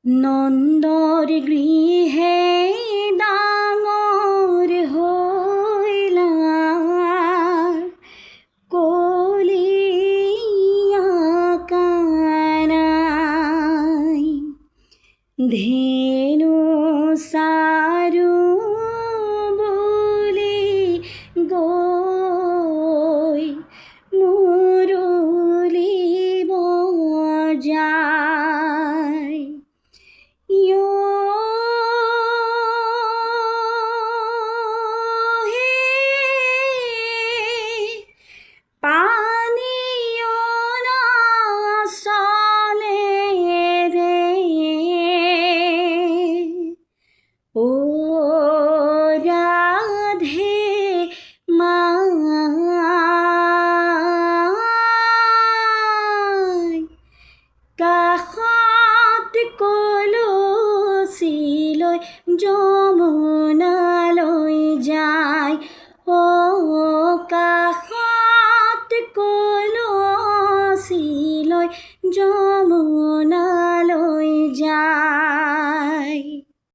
নন্দৰ গৃহে ডাঙৰ হৈলা কলিয়া কানাই ধেনু চাৰু বুলি গৈ মুৰুলি বজায় কাষত কলচীলৈ যমুনালৈ যায় কাষত কলচীলৈ যমুনালৈ যায়